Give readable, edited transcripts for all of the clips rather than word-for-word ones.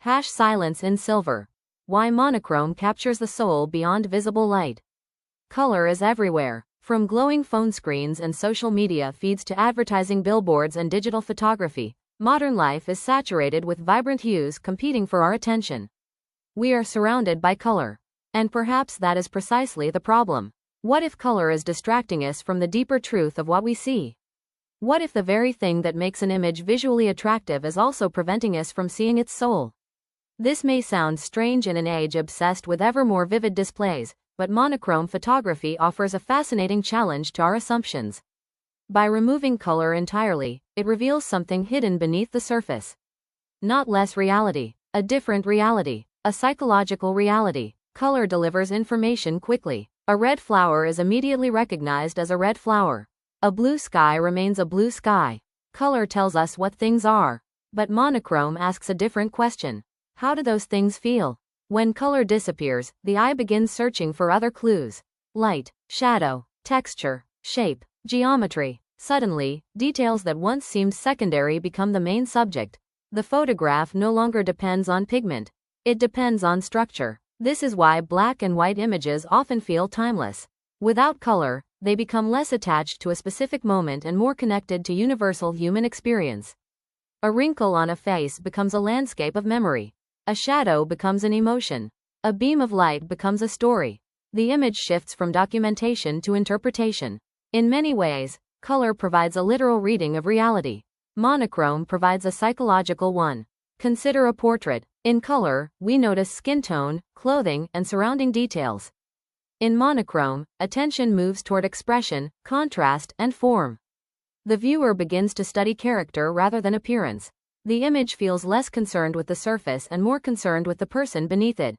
Silence in silver. Why monochrome captures the soul beyond visible light. Color is everywhere, from glowing phone screens and social media feeds to advertising billboards and digital photography. Modern life is saturated with vibrant hues competing for our attention. We are surrounded by color. And perhaps that is precisely the problem. What if color is distracting us from the deeper truth of what we see? What if the very thing that makes an image visually attractive is also preventing us from seeing its soul? This may sound strange in an age obsessed with ever more vivid displays, but monochrome photography offers a fascinating challenge to our assumptions. By removing color entirely, it reveals something hidden beneath the surface. Not less reality, a different reality, a psychological reality. Color delivers information quickly. A red flower is immediately recognized as a red flower. A blue sky remains a blue sky. Color tells us what things are. But monochrome asks a different question. How do those things feel? When color disappears, the eye begins searching for other clues. Light, shadow, texture, shape, geometry. Suddenly, details that once seemed secondary become the main subject. The photograph no longer depends on pigment. It depends on structure. This is why black and white images often feel timeless. Without color, they become less attached to a specific moment and more connected to universal human experience. A wrinkle on a face becomes a landscape of memory. A shadow becomes an emotion. A beam of light becomes a story. The image shifts from documentation to interpretation. In many ways, color provides a literal reading of reality. Monochrome provides a psychological one. Consider a portrait. In color, we notice skin tone, clothing, and surrounding details. In monochrome, attention moves toward expression, contrast, and form. The viewer begins to study character rather than appearance. The image feels less concerned with the surface and more concerned with the person beneath it.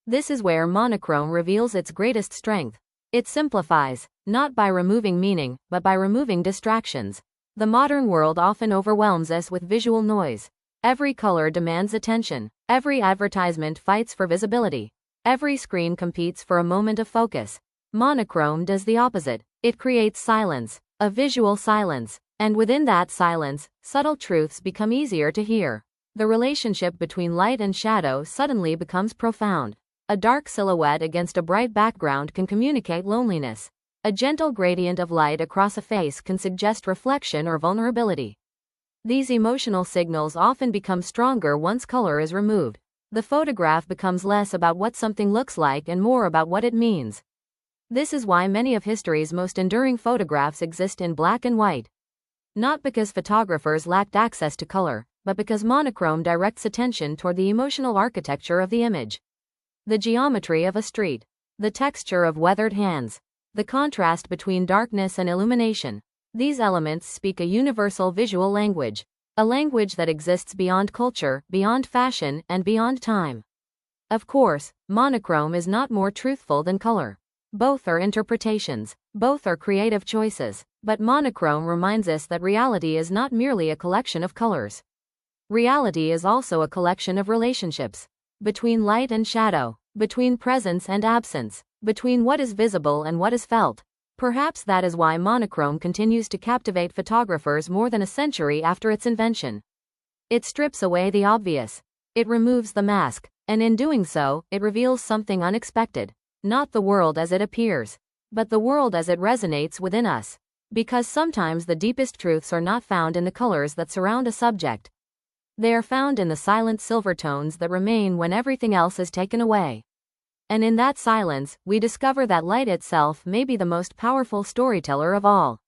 This is where monochrome reveals its greatest strength. It simplifies, not by removing meaning, but by removing distractions. The modern world often overwhelms us with visual noise. Every color demands attention. Every advertisement fights for visibility. Every screen competes for a moment of focus. Monochrome does the opposite. It creates silence, a visual silence. And within that silence, subtle truths become easier to hear. The relationship between light and shadow suddenly becomes profound. A dark silhouette against a bright background can communicate loneliness. A gentle gradient of light across a face can suggest reflection or vulnerability. These emotional signals often become stronger once color is removed. The photograph becomes less about what something looks like and more about what it means. This is why many of history's most enduring photographs exist in black and white. Not because photographers lacked access to color, but because monochrome directs attention toward the emotional architecture of the image. The geometry of a street. The texture of weathered hands. The contrast between darkness and illumination. These elements speak a universal visual language. A language that exists beyond culture, beyond fashion, and beyond time. Of course, monochrome is not more truthful than color. Both are interpretations. Both are creative choices. But monochrome reminds us that reality is not merely a collection of colors. Reality is also a collection of relationships. Between light and shadow. Between presence and absence. Between what is visible and what is felt. Perhaps that is why monochrome continues to captivate photographers more than a century after its invention. It strips away the obvious. It removes the mask. And in doing so, it reveals something unexpected. Not the world as it appears, but the world as it resonates within us. Because sometimes the deepest truths are not found in the colors that surround a subject. They are found in the silent silver tones that remain when everything else is taken away. And in that silence, we discover that light itself may be the most powerful storyteller of all.